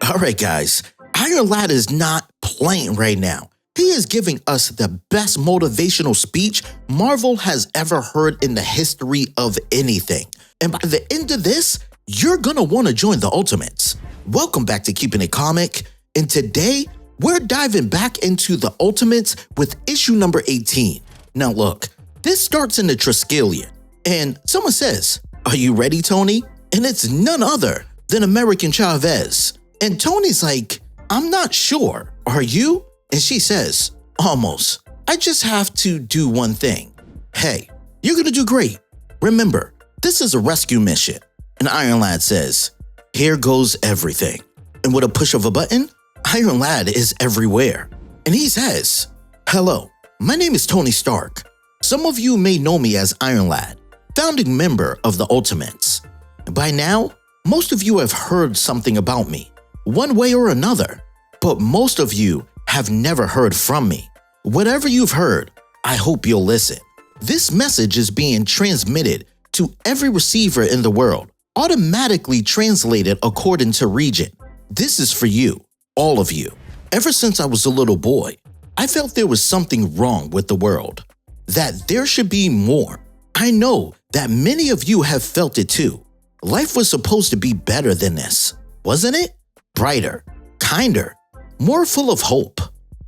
Alright guys, Iron Lad is not playing right now. He is giving us the best motivational speech Marvel has ever heard in the history of anything. And by the end of this, you're gonna want to join the Ultimates. Welcome back to Keeping It Comic, and today, we're diving back into the Ultimates with issue number 18. Now look, this starts in the Triskelion, and someone says, "Are you ready, Tony?" And it's none other than American Chavez. And Tony's like, "I'm not sure, are you?" And she says, "Almost. I just have to do one thing." "Hey, you're gonna do great. Remember, this is a rescue mission." And Iron Lad says, "Here goes everything." And with a push of a button, Iron Lad is everywhere. And he says, "Hello, my name is Tony Stark. Some of you may know me as Iron Lad, founding member of the Ultimates. By now, most of you have heard something about me, one way or another, but most of you have never heard from me. Whatever you've heard, I hope you'll listen. This message is being transmitted to every receiver in the world, automatically translated according to region. This is for you, all of you. Ever since I was a little boy, I felt there was something wrong with the world, that there should be more. I know that many of you have felt it too. Life was supposed to be better than this, wasn't it? Brighter, kinder, more full of hope.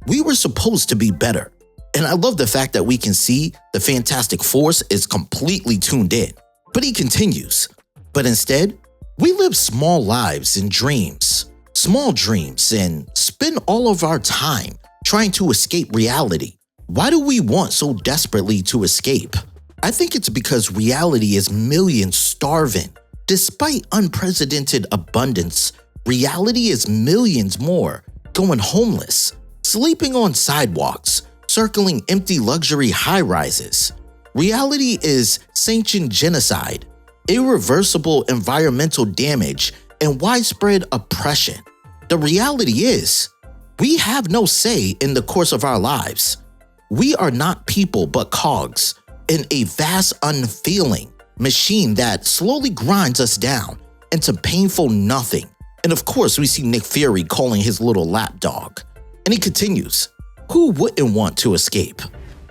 We were supposed to be better. And I love the fact that we can see the Fantastic Force is completely tuned in. But he continues, but instead, we live small lives and dreams, small dreams, and spend all of our time trying to escape reality. Why do we want so desperately to escape? I think it's because reality is millions starving. Despite unprecedented abundance, reality is millions more going homeless, sleeping on sidewalks, circling empty luxury high-rises. Reality is sanctioned genocide, irreversible environmental damage, and widespread oppression. The reality is, we have no say in the course of our lives. We are not people but cogs in a vast unfeeling machine that slowly grinds us down into painful nothing. And of course, we see Nick Fury calling his little lapdog. And he continues, who wouldn't want to escape?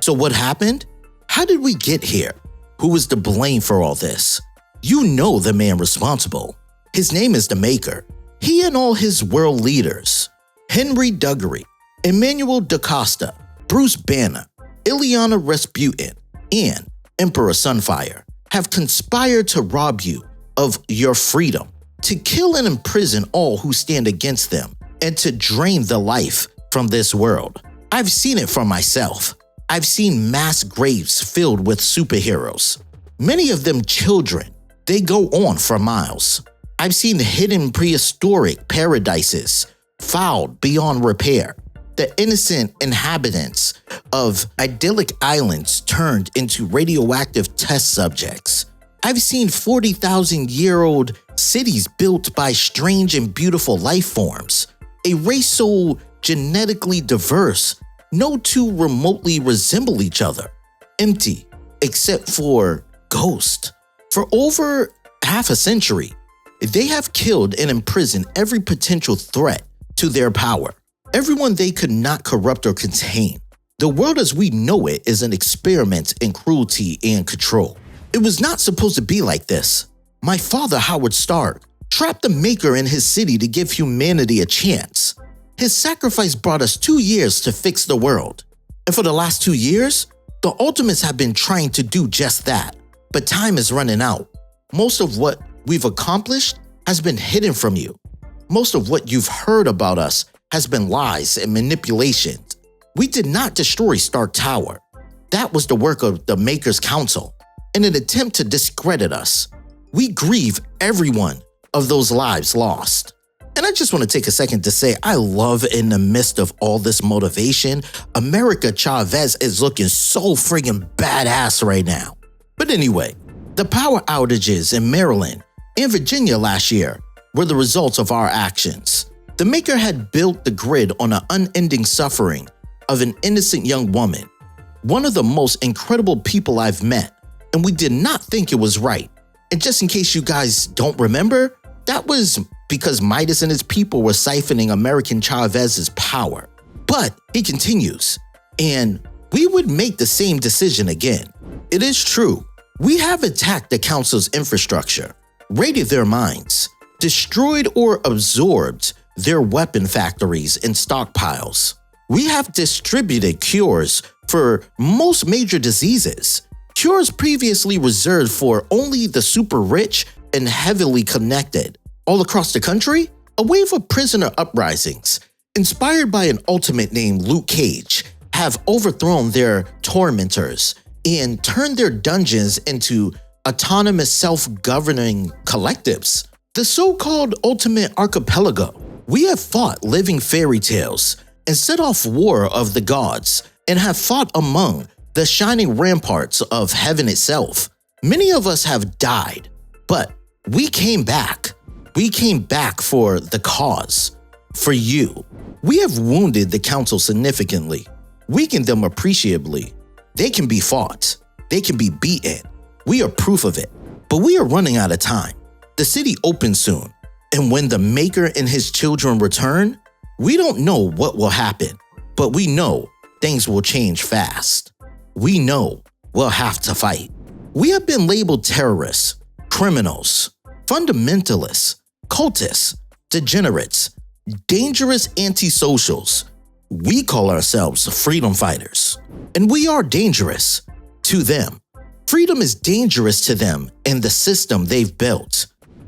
So what happened? How did we get here? Who is to blame for all this? You know the man responsible. His name is the Maker. He and all his world leaders, Henry Duggery, Emmanuel DaCosta, Bruce Banner, Ileana Rasputin, and Emperor Sunfire, have conspired to rob you of your freedom, to kill and imprison all who stand against them, and to drain the life from this world. I've seen it for myself. I've seen mass graves filled with superheroes, many of them children. They go on for miles. I've seen hidden prehistoric paradises fouled beyond repair, the innocent inhabitants of idyllic islands turned into radioactive test subjects. I've seen 40,000-year-old cities built by strange and beautiful life forms, a race so genetically diverse, no two remotely resemble each other, empty except for ghosts. For over half a century, they have killed and imprisoned every potential threat to their power, everyone they could not corrupt or contain. The world as we know it is an experiment in cruelty and control. It was not supposed to be like this. My father, Howard Stark, trapped the Maker in his city to give humanity a chance. His sacrifice brought us 2 years to fix the world. And for the last 2 years, the Ultimates have been trying to do just that. But time is running out. Most of what we've accomplished has been hidden from you. Most of what you've heard about us has been lies and manipulations. We did not destroy Stark Tower. That was the work of the Maker's Council. In an attempt to discredit us, we grieve every one of those lives lost. And I just want to take a second to say I love in the midst of all this motivation, America Chavez is looking so friggin' badass right now. But anyway, the power outages in Maryland and Virginia last year were the results of our actions. The Maker had built the grid on the unending suffering of an innocent young woman, one of the most incredible people I've met, and we did not think it was right. And just in case you guys don't remember, that was because Midas and his people were siphoning American Chavez's power. But he continues, and we would make the same decision again. It is true, we have attacked the council's infrastructure, raided their mines, destroyed or absorbed their weapon factories and stockpiles. We have distributed cures for most major diseases, cures previously reserved for only the super rich and heavily connected. All across the country, a wave of prisoner uprisings, inspired by an ultimate named Luke Cage, have overthrown their tormentors and turned their dungeons into autonomous self-governing collectives. The so-called Ultimate Archipelago. We have fought living fairy tales and set off war of the gods and have fought among the shining ramparts of heaven itself. Many of us have died, but we came back. We came back for the cause, for you. We have wounded the council significantly, weakened them appreciably. They can be fought. They can be beaten. We are proof of it. But we are running out of time. The city opens soon, and when the Maker and his children return, we don't know what will happen, but we know things will change fast. We know we'll have to fight. We have been labeled terrorists, criminals, fundamentalists, cultists, degenerates, dangerous antisocials. We call ourselves freedom fighters, and we are dangerous to them. Freedom is dangerous to them and the system they've built.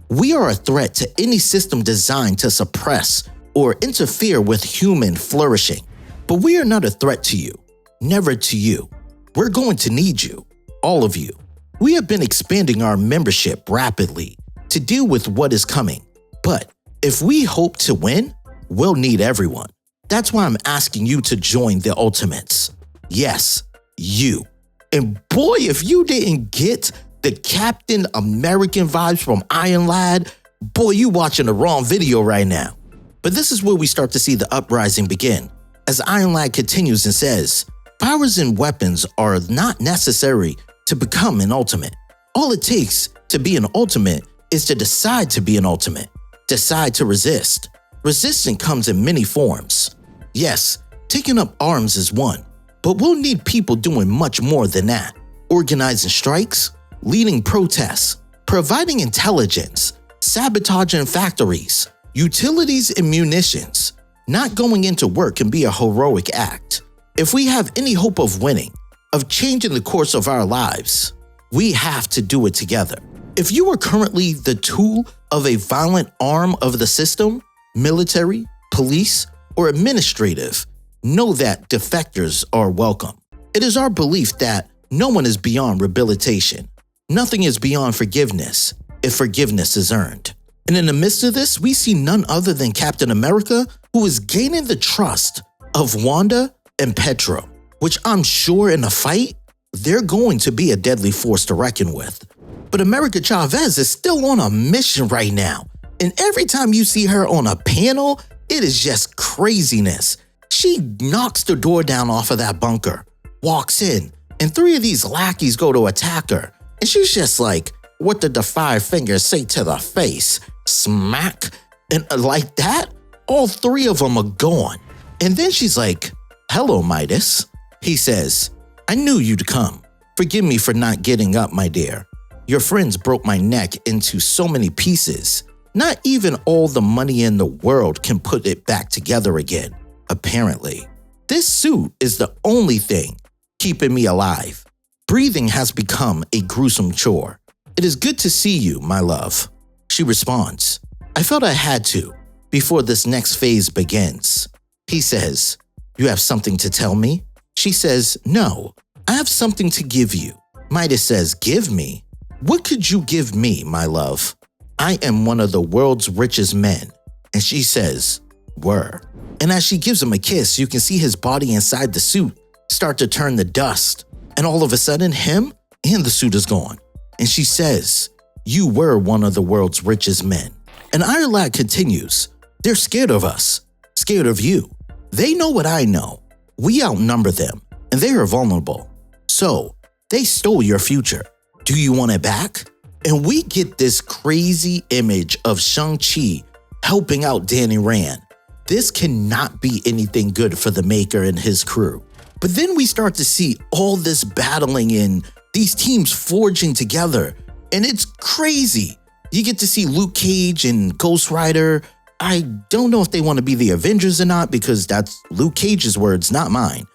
We are a threat to any system designed to suppress or interfere with human flourishing. But we are not a threat to you, never to you. We're going to need you, all of you. We have been expanding our membership rapidly to deal with what is coming. But if we hope to win, we'll need everyone. That's why I'm asking you to join the Ultimates. Yes, you. And boy, if you didn't get the Captain American vibes from Iron Lad, boy, you watching the wrong video right now. But this is where we start to see the uprising begin, as Iron Lad continues and says, powers and weapons are not necessary to become an ultimate. All it takes to be an ultimate is to decide to be an ultimate, decide to resist. Resistance comes in many forms. Yes, taking up arms is one, but we'll need people doing much more than that. Organizing strikes, leading protests, providing intelligence, sabotaging factories, utilities and munitions. Not going into work can be a heroic act. If we have any hope of winning, of changing the course of our lives, we have to do it together. If you are currently the tool of a violent arm of the system, military, police, or administrative, know that defectors are welcome. It is our belief that no one is beyond rehabilitation. Nothing is beyond forgiveness if forgiveness is earned. And in the midst of this, we see none other than Captain America, who is gaining the trust of Wanda and Petro, which I'm sure in a fight, they're going to be a deadly force to reckon with. But America Chavez is still on a mission right now. And every time you see her on a panel, it is just craziness. She knocks the door down off of that bunker, walks in, and 3 of these lackeys go to attack her. And she's just like, what did the 5 fingers say to the face? Smack. And like that, all 3 of them are gone. And then she's like, hello, Midas. He says, I knew you'd come. Forgive me for not getting up, my dear. Your friends broke my neck into so many pieces. Not even all the money in the world can put it back together again, apparently. This suit is the only thing keeping me alive. Breathing has become a gruesome chore. It is good to see you, my love. She responds, I felt I had to, before this next phase begins. He says, you have something to tell me? She says, no, I have something to give you. Midas says, give me? What could you give me, my love? I am one of the world's richest men. And she says, were. And as she gives him a kiss, you can see his body inside the suit start to turn to dust. And all of a sudden, him and the suit is gone. And she says, you were one of the world's richest men. And Iron Lad continues, they're scared of us, scared of you. They know what I know. We outnumber them, and they are vulnerable. So, they stole your future. Do you want it back? And we get this crazy image of Shang-Chi helping out Danny Rand. This cannot be anything good for the Maker and his crew. But then we start to see all this battling and these teams forging together, and it's crazy. You get to see Luke Cage and Ghost Rider. I don't know if they want to be the Avengers or not, because that's Luke Cage's words, not mine.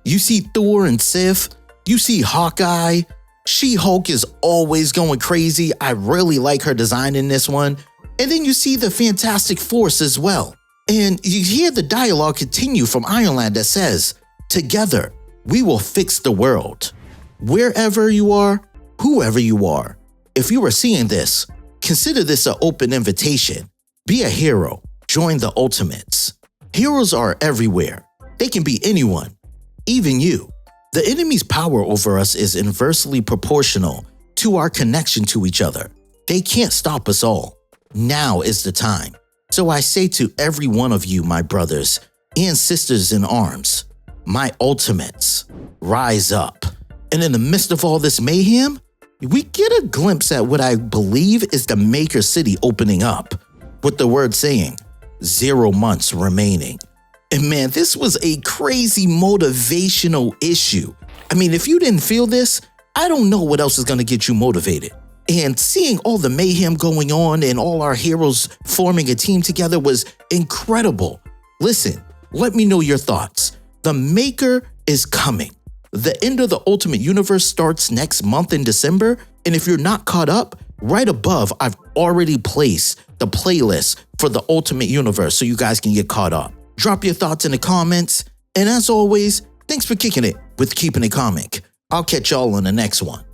You see Thor and Sif. You see Hawkeye. She-Hulk is always going crazy. I really like her design in this one. And then you see the Fantastic Force as well. And you hear the dialogue continue from Iron Lad that says, "Together, we will fix the world. Wherever you are, whoever you are. If you are seeing this, consider this an open invitation. Be a hero. Join the Ultimates. Heroes are everywhere. They can be anyone, even you. The enemy's power over us is inversely proportional to our connection to each other. They can't stop us all. Now is the time. So I say to every one of you, my brothers and sisters in arms, my Ultimates, rise up." And in the midst of all this mayhem, we get a glimpse at what I believe is the Maker City opening up, with the word saying, 0 months remaining. And man, this was a crazy motivational issue. I mean, if you didn't feel this, I don't know what else is going to get you motivated. And seeing all the mayhem going on and all our heroes forming a team together was incredible. Listen, let me know your thoughts. The Maker is coming. The end of the Ultimate Universe starts next month in December, and if you're not caught up, right above, I've already placed the playlist for the Ultimate Universe so you guys can get caught up. Drop your thoughts in the comments, and as always, thanks for kicking it with Keepin' It Comic. I'll catch y'all on the next one.